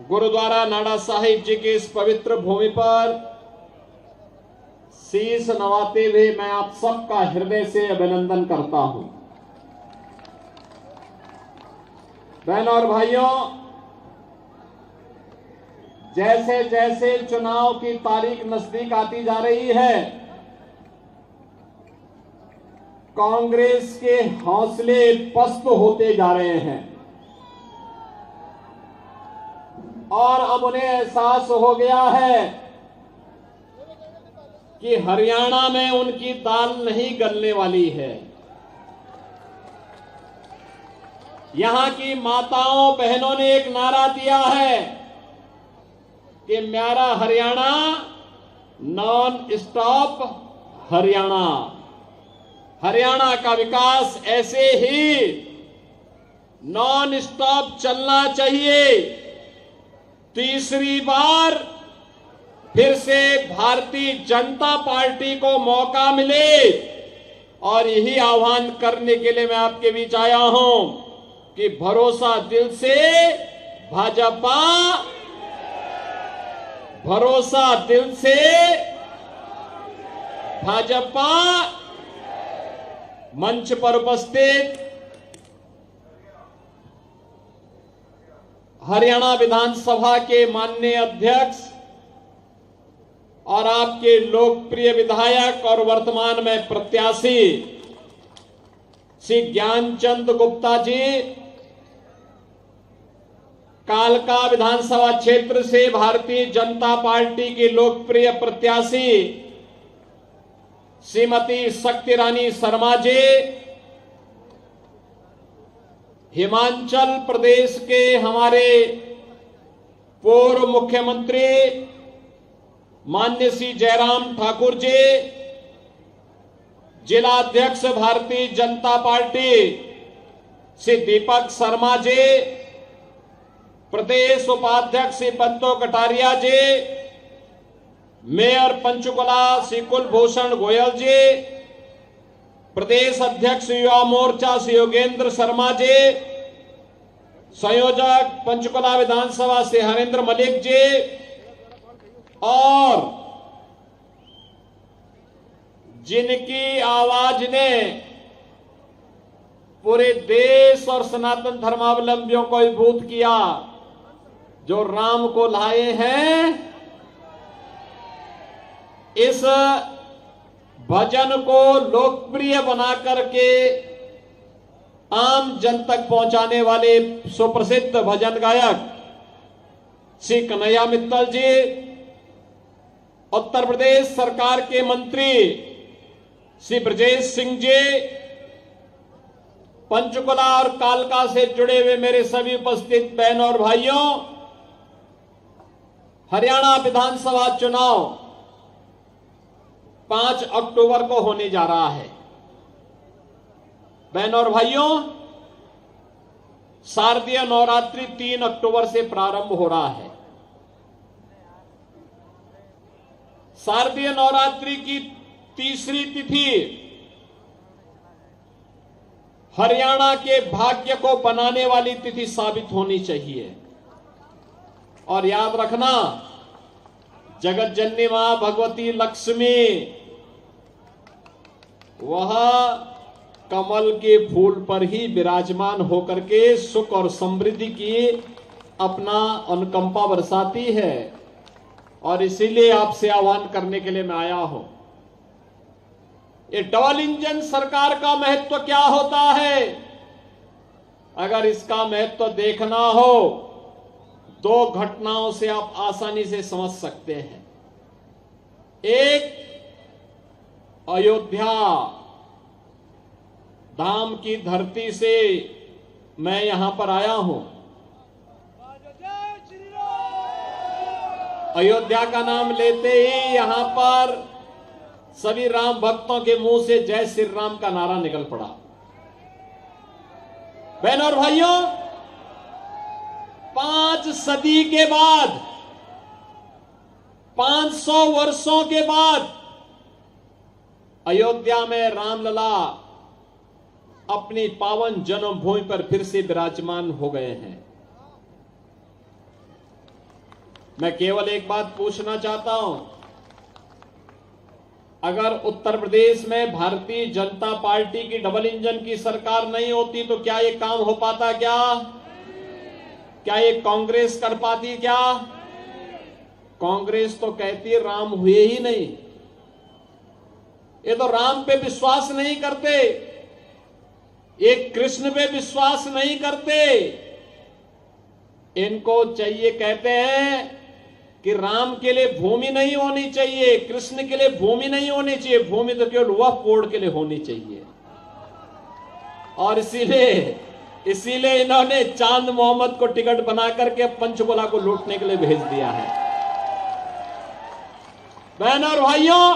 गुरुद्वारा नाडा साहिब जी की इस पवित्र भूमि पर शीश नवाते हुए मैं आप सबका हृदय से अभिनंदन करता हूं। बहनों और भाइयों, जैसे जैसे चुनाव की तारीख नजदीक आती जा रही है, कांग्रेस के हौसले पस्त होते जा रहे हैं और अब उन्हें एहसास हो गया है कि हरियाणा में उनकी दाल नहीं गलने वाली है। यहां की माताओं बहनों ने एक नारा दिया है कि मेरा हरियाणा नॉन स्टॉप हरियाणा। हरियाणा का विकास ऐसे ही नॉन स्टॉप चलना चाहिए। तीसरी बार फिर से भारतीय जनता पार्टी को मौका मिले और यही आह्वान करने के लिए मैं आपके बीच आया हूं कि भरोसा दिल से भाजपा, भरोसा दिल से भाजपा। मंच पर उपस्थित हरियाणा विधानसभा के माननीय अध्यक्ष और आपके लोकप्रिय विधायक और वर्तमान में प्रत्याशी श्री ज्ञानचंद गुप्ता जी, कालका विधानसभा क्षेत्र से भारतीय जनता पार्टी की लोकप्रिय प्रत्याशी श्रीमती शक्ति रानी शर्मा जी, हिमाचल प्रदेश के हमारे पूर्व मुख्यमंत्री माननीय श्री जयराम ठाकुर जी, जिला अध्यक्ष भारतीय जनता पार्टी श्री दीपक शर्मा जी, प्रदेश उपाध्यक्ष श्री बंतो कटारिया जी, मेयर पंचकुला श्री कुलभूषण गोयल जी, प्रदेश अध्यक्ष युवा मोर्चा श्री योगेंद्र शर्मा जी, संयोजक पंचकुला विधानसभा श्री हरेंद्र मलिक जी और जिनकी आवाज ने पूरे देश और सनातन धर्मावलंबियों को विभूत किया, जो राम को लाए हैं, इस भजन को लोकप्रिय बना करके आम जन तक पहुंचाने वाले सुप्रसिद्ध भजन गायक श्री कन्हैया मित्तल जी, उत्तर प्रदेश सरकार के मंत्री श्री ब्रजेश सिंह जी, पंचकुला और कालका से जुड़े हुए मेरे सभी उपस्थित बहनों और भाइयों, हरियाणा विधानसभा चुनाव 5 अक्टूबर को होने जा रहा है। बहनों और भाइयों, शारदीय नवरात्रि 3 अक्टूबर से प्रारंभ हो रहा है। शारदीय नवरात्रि की तीसरी तिथि हरियाणा के भाग्य को बनाने वाली तिथि साबित होनी चाहिए। और याद रखना, जगत जननी मां भगवती लक्ष्मी वह कमल के फूल पर ही विराजमान होकर के सुख और समृद्धि की अपना अनुकंपा बरसाती है। और इसीलिए आपसे आह्वान करने के लिए मैं आया हूं। ये डबल इंजन सरकार का महत्व क्या होता है? अगर इसका महत्व देखना हो, 2 घटनाओं से आप आसानी से समझ सकते हैं। एक, अयोध्या धाम की धरती से मैं यहां पर आया हूं। अयोध्या का नाम लेते ही यहां पर सभी राम भक्तों के मुंह से जय श्री राम का नारा निकल पड़ा। बहनों और भाइयों, 5 सदी के बाद, 500 वर्षों के बाद अयोध्या में रामलला अपनी पावन जन्मभूमि पर फिर से विराजमान हो गए हैं। मैं केवल एक बात पूछना चाहता हूं, अगर उत्तर प्रदेश में भारतीय जनता पार्टी की डबल इंजन की सरकार नहीं होती तो क्या ये काम हो पाता? क्या ये कांग्रेस कर पाती? क्या कांग्रेस तो कहती राम हुए ही नहीं, ये तो राम पे विश्वास नहीं करते, ये कृष्ण पे विश्वास नहीं करते। इनको चाहिए, कहते हैं कि राम के लिए भूमि नहीं होनी चाहिए, कृष्ण के लिए भूमि नहीं होनी चाहिए, भूमि तो केवल वक्फ बोर्ड के लिए होनी चाहिए। और इसीलिए इन्होंने चांद मोहम्मद को टिकट बना करके पंचकुला को लूटने के लिए भेज दिया है। बहन और भाइयों,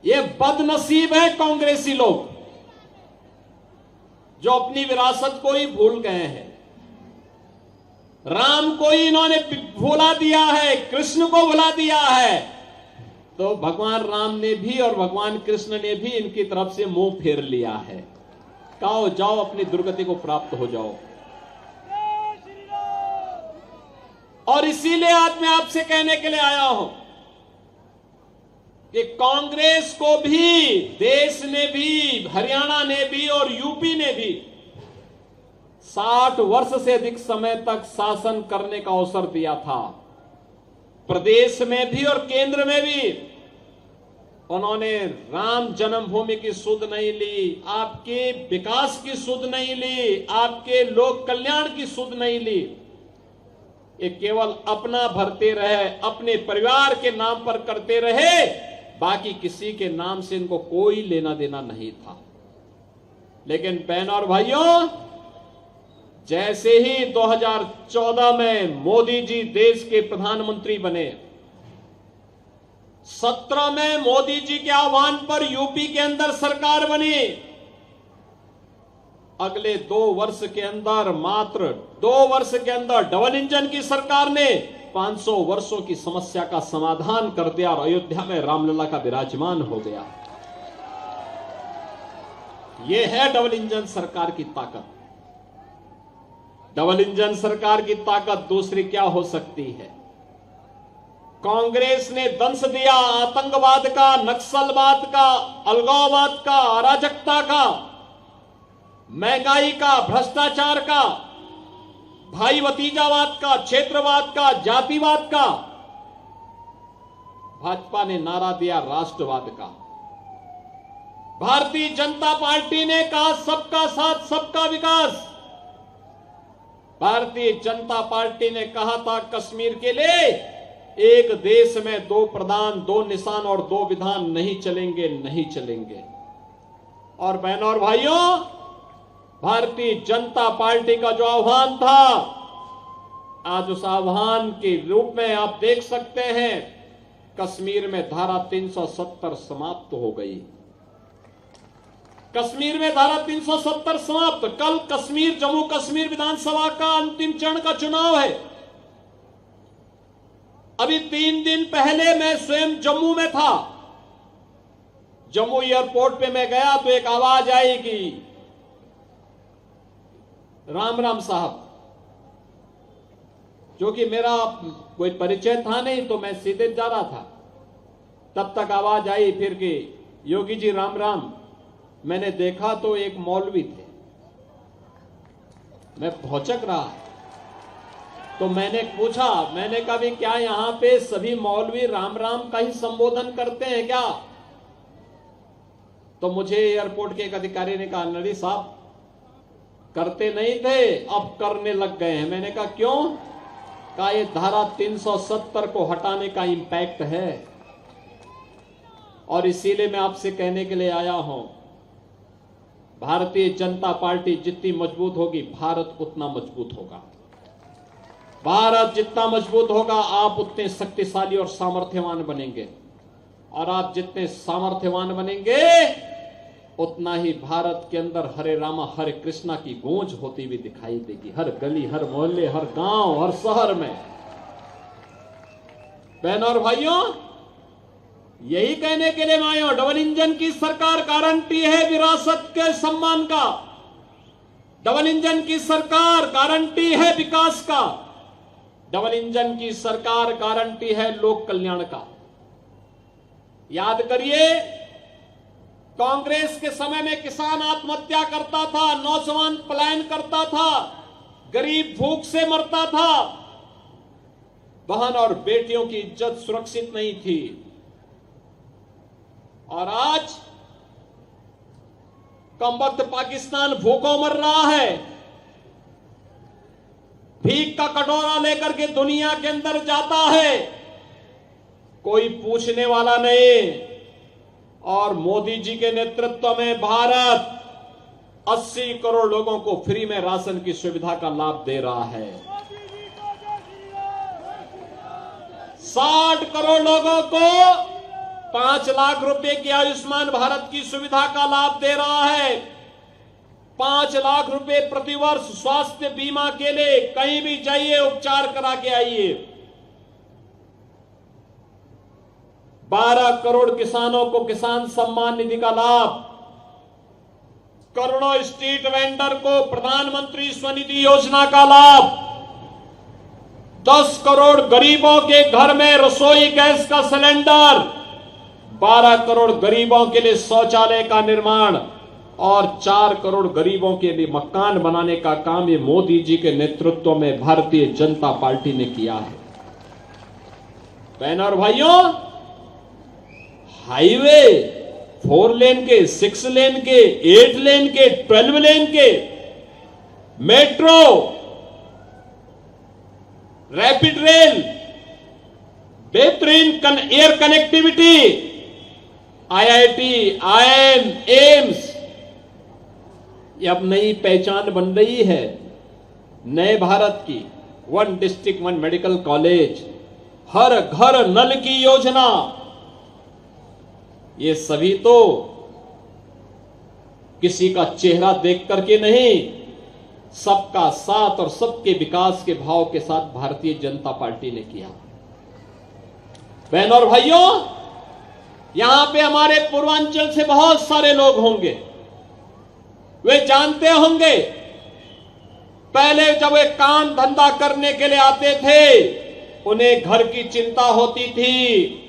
ये बदनसीब है कांग्रेसी लोग जो अपनी विरासत को ही भूल गए हैं। राम को ही इन्होंने भुला दिया है, कृष्ण को भुला दिया है, तो भगवान राम ने भी और भगवान कृष्ण ने भी इनकी तरफ से मुंह फेर लिया है। कहो जाओ, अपनी दुर्गति को प्राप्त हो जाओ। और इसीलिए आज मैं आपसे कहने के लिए आया हूं कि कांग्रेस को भी देश ने भी, हरियाणा ने भी और यूपी ने भी 60 वर्ष से अधिक समय तक शासन करने का अवसर दिया था। प्रदेश में भी और केंद्र में भी उन्होंने राम जन्मभूमि की सुध नहीं ली, आपके विकास की सुध नहीं ली, आपके लोक कल्याण की सुध नहीं ली। ये केवल अपना भरते रहे, अपने परिवार के नाम पर करते रहे, बाकी किसी के नाम से इनको कोई लेना देना नहीं था। लेकिन बहन और भाइयों, जैसे ही 2014 में मोदी जी देश के प्रधानमंत्री बने, 17 में मोदी जी के आह्वान पर यूपी के अंदर सरकार बनी, अगले 2 वर्ष के अंदर, मात्र 2 वर्ष के अंदर डबल इंजन की सरकार ने 500 वर्षों की समस्या का समाधान कर दिया और अयोध्या में रामलला का विराजमान हो गया। यह है डबल इंजन सरकार की ताकत। डबल इंजन सरकार की ताकत दूसरी क्या हो सकती है? कांग्रेस ने दंश दिया आतंकवाद का, नक्सलवाद का, अलगाववाद का, अराजकता का, महंगाई का, भ्रष्टाचार का, भाई भतीजावाद का, क्षेत्रवाद का, जातिवाद का। भाजपा ने नारा दिया राष्ट्रवाद का। भारतीय जनता पार्टी ने कहा सबका साथ सबका विकास। भारतीय जनता पार्टी ने कहा था कश्मीर के लिए एक देश में 2 प्रधान, 2 निशान और 2 विधान नहीं चलेंगे, नहीं चलेंगे। और बहनों और भाइयों, भारतीय जनता पार्टी का जो आह्वान था, आज उस आह्वान के रूप में आप देख सकते हैं कश्मीर में धारा 370 समाप्त हो गई। कश्मीर में धारा 370 समाप्त। कल कश्मीर, जम्मू कश्मीर विधानसभा का अंतिम चरण का चुनाव है। अभी 3 दिन पहले मैं स्वयं जम्मू में था। जम्मू एयरपोर्ट पे मैं गया तो एक आवाज आई कि राम राम साहब, जो कि मेरा कोई परिचय था नहीं, तो मैं सीधे जा रहा था। तब तक आवाज आई फिर कि योगी जी राम राम। मैंने देखा तो एक मौलवी थे। मैं भौचक रहा तो मैंने पूछा, मैंने कहा भी क्या यहां पे सभी मौलवी राम राम का ही संबोधन करते हैं क्या? तो मुझे एयरपोर्ट के एक अधिकारी ने कहा नड़ी साहब करते नहीं थे, अब करने लग गए हैं। मैंने कहा क्यों? कहा ये धारा 370 को हटाने का इंपैक्ट है। और इसीलिए मैं आपसे कहने के लिए आया हूं, भारतीय जनता पार्टी जितनी मजबूत होगी, भारत उतना मजबूत होगा। भारत जितना मजबूत होगा, आप उतने शक्तिशाली और सामर्थ्यवान बनेंगे। और आप जितने सामर्थ्यवान बनेंगे, उतना ही भारत के अंदर हरे रामा हरे कृष्णा की गूंज होती हुई दिखाई देगी, हर गली, हर मोहल्ले, हर गांव, हर शहर में। बहनों और भाइयों, यही कहने के लिए मैं आया हूं, डबल इंजन की सरकार गारंटी है विरासत के सम्मान का। डबल इंजन की सरकार गारंटी है विकास का। डबल इंजन की सरकार गारंटी है लोक कल्याण का। याद करिए, कांग्रेस के समय में किसान आत्महत्या करता था, नौजवान पलायन करता था, गरीब भूख से मरता था, बहन और बेटियों की इज्जत सुरक्षित नहीं थी। और आज कमबख्त पाकिस्तान भूखों मर रहा है, भीख का कटोरा लेकर के दुनिया के अंदर जाता है, कोई पूछने वाला नहीं। और मोदी जी के नेतृत्व में भारत 80 करोड़ लोगों को फ्री में राशन की सुविधा का लाभ दे रहा है। 60 करोड़ लोगों को 5 लाख रुपए की आयुष्मान भारत की सुविधा का लाभ दे रहा है। 5 लाख रुपए प्रतिवर्ष स्वास्थ्य बीमा के लिए, कहीं भी जाइए उपचार करा के आइए। 12 करोड़ किसानों को किसान सम्मान निधि का लाभ, करोड़ों स्ट्रीट वेंडर को प्रधानमंत्री स्वनिधि योजना का लाभ, 10 करोड़ गरीबों के घर में रसोई गैस का सिलेंडर, 12 करोड़ गरीबों के लिए शौचालय का निर्माण और 4 करोड़ गरीबों के लिए मकान बनाने का काम ये मोदी जी के नेतृत्व में भारतीय जनता पार्टी ने किया है। बहनों और भाइयों, हाईवे 4 लेन के, 6 लेन के, 8 लेन के, 12 लेन के, मेट्रो, रैपिड रेल, बेहतरीन air connectivity, IIT, IIM, AIIMS, ये अब नई पहचान बन रही है नए भारत की। 1 डिस्ट्रिक्ट 1 मेडिकल कॉलेज, हर घर नल की योजना, ये सभी तो किसी का चेहरा देख करके नहीं, सबका साथ और सबके विकास के भाव के साथ भारतीय जनता पार्टी ने किया। बहनों और भाइयों, यहां पे हमारे पूर्वांचल से बहुत सारे लोग होंगे, वे जानते होंगे पहले जब वे काम धंधा करने के लिए आते थे, उन्हें घर की चिंता होती थी।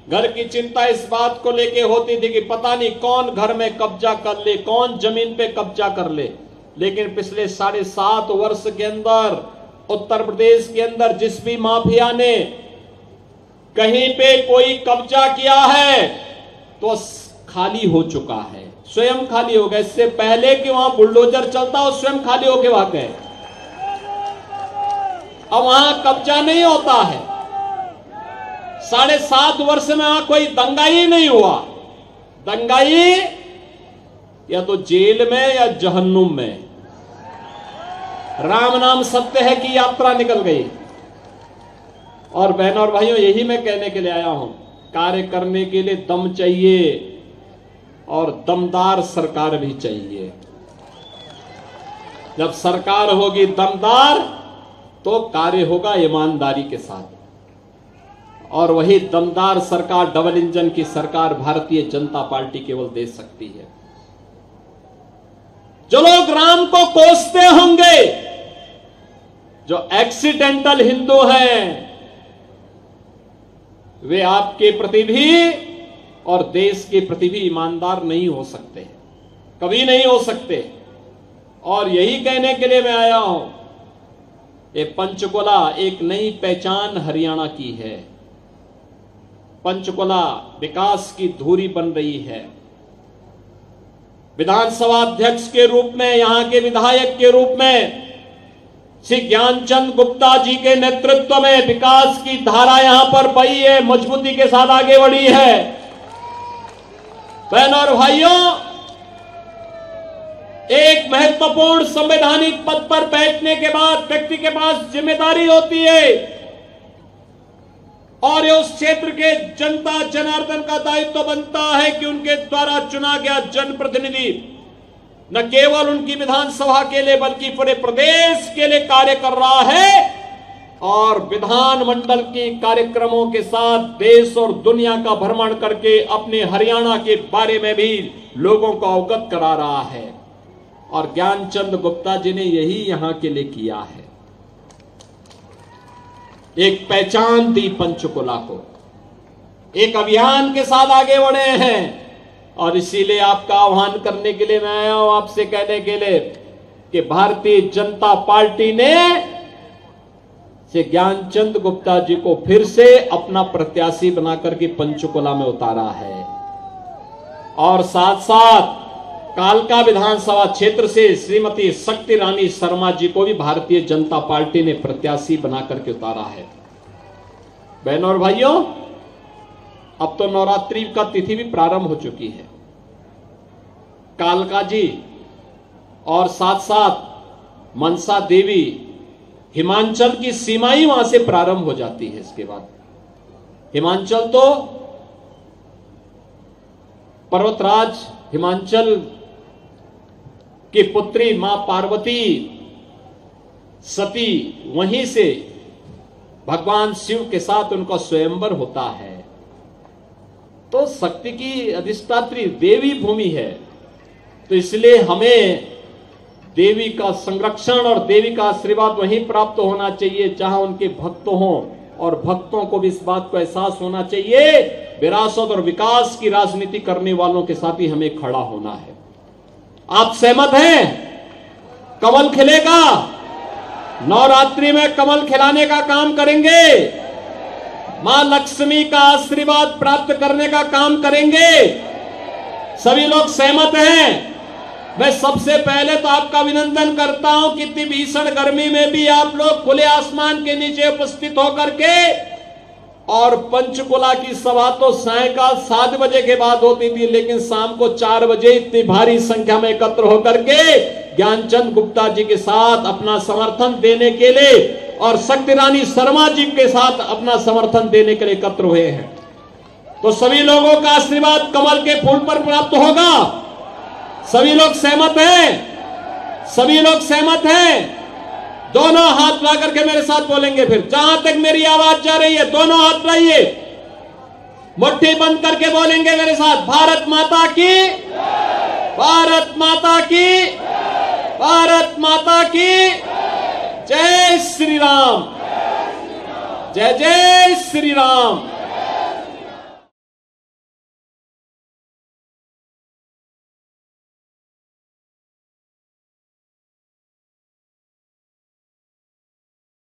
घर की चिंता इस बात को लेके होती थी कि पता नहीं कौन घर में कब्जा कर ले, कौन जमीन पे कब्जा कर ले। लेकिन पिछले 7.5 वर्ष के अंदर उत्तर प्रदेश के अंदर जिस भी माफिया ने कहीं पे कोई कब्जा किया है तो खाली हो चुका है, स्वयं खाली हो गया। इससे पहले कि वहां बुलडोजर चलता हो, स्वयं खाली होके वहां गए। अब वहां कब्जा नहीं होता है। 7.5 वर्ष में वहां कोई दंगाई नहीं हुआ। दंगाई या तो जेल में या जहन्नुम में। राम नाम सत्य है की यात्रा निकल गई। और बहनों और भाइयों, यही मैं कहने के लिए आया हूं, कार्य करने के लिए दम चाहिए और दमदार सरकार भी चाहिए। जब सरकार होगी दमदार तो कार्य होगा ईमानदारी के साथ। और वही दमदार सरकार, डबल इंजन की सरकार भारतीय जनता पार्टी केवल दे सकती है। जो लोग राम को कोसते होंगे, जो एक्सीडेंटल हिंदू हैं, वे आपके प्रति भी और देश के प्रति भी ईमानदार नहीं हो सकते, कभी नहीं हो सकते। और यही कहने के लिए मैं आया हूं, ये पंचकुला एक नई पहचान हरियाणा की है। पंचकुला विकास की धुरी बन रही है। विधानसभा अध्यक्ष के रूप में, यहां के विधायक के रूप में श्री ज्ञानचंद गुप्ता जी के नेतृत्व में विकास की धारा यहां पर बही है, मजबूती के साथ आगे बढ़ी है। बहनों और भाइयों, एक महत्वपूर्ण संवैधानिक पद पर बैठने के बाद व्यक्ति के पास जिम्मेदारी होती है और ये उस क्षेत्र के जनता जनार्दन का दायित्व बनता है कि उनके द्वारा चुना गया जनप्रतिनिधि न केवल उनकी विधानसभा के लिए बल्कि पूरे प्रदेश के लिए कार्य कर रहा है और विधानमंडल के कार्यक्रमों के साथ देश और दुनिया का भ्रमण करके अपने हरियाणा के बारे में भी लोगों को अवगत करा रहा है। और ज्ञानचंद गुप्ता जी ने यही यहां के लिए किया है। एक पहचान दी पंचकुला को, एक अभियान के साथ आगे बढ़े हैं। और इसीलिए आपका आह्वान करने के लिए मैं आया हूं, आपसे कहने के लिए कि भारतीय जनता पार्टी ने से ज्ञानचंद गुप्ता जी को फिर से अपना प्रत्याशी बनाकर के पंचकुला में उतारा है। और साथ साथ कालका विधानसभा क्षेत्र से श्रीमती शक्ति रानी शर्मा जी को भी भारतीय जनता पार्टी ने प्रत्याशी बनाकर के उतारा है। बहनों और भाइयों, अब तो नवरात्रि का तिथि भी प्रारंभ हो चुकी है। कालका जी और साथ साथ मनसा देवी, हिमाचल की सीमा ही वहां से प्रारंभ हो जाती है। इसके बाद हिमाचल तो पर्वतराज हिमाचल की पुत्री मां पार्वती सती, वहीं से भगवान शिव के साथ उनका स्वयंवर होता है। तो शक्ति की अधिष्ठात्री देवी भूमि है, तो इसलिए हमें देवी का संरक्षण और देवी का आशीर्वाद वहीं प्राप्त होना चाहिए जहां उनके भक्त हों, और भक्तों को भी इस बात को एहसास होना चाहिए विरासत और विकास की राजनीति करने वालों के साथ ही हमें खड़ा होना है। आप सहमत हैं? कमल खिलेगा, नवरात्रि में कमल खिलाने का काम करेंगे, मां लक्ष्मी का आशीर्वाद प्राप्त करने का काम करेंगे। सभी लोग सहमत हैं? मैं सबसे पहले तो आपका अभिनंदन करता हूं कि इतनी भीषण गर्मी में भी आप लोग खुले आसमान के नीचे उपस्थित होकर के, और पंचकुला की सभा तो सायंकाल 7 बजे के बाद होती थी, लेकिन शाम को 4 बजे इतनी भारी संख्या में एकत्र होकर के ज्ञानचंद गुप्ता जी के साथ अपना समर्थन देने के लिए और शक्ति रानी शर्मा जी के साथ अपना समर्थन देने के लिए एकत्र हुए हैं। तो सभी लोगों का आशीर्वाद कमल के फूल पर प्राप्त होगा। सभी लोग सहमत हैं? सभी लोग सहमत हैं? दोनों हाथ ला करके मेरे साथ बोलेंगे। फिर जहां तक मेरी आवाज जा रही है दोनों हाथ लाइए, मुट्ठी बंद करके बोलेंगे मेरे साथ, भारत माता की, भारत माता की, भारत माता की जय श्री राम, जय जय श्री राम।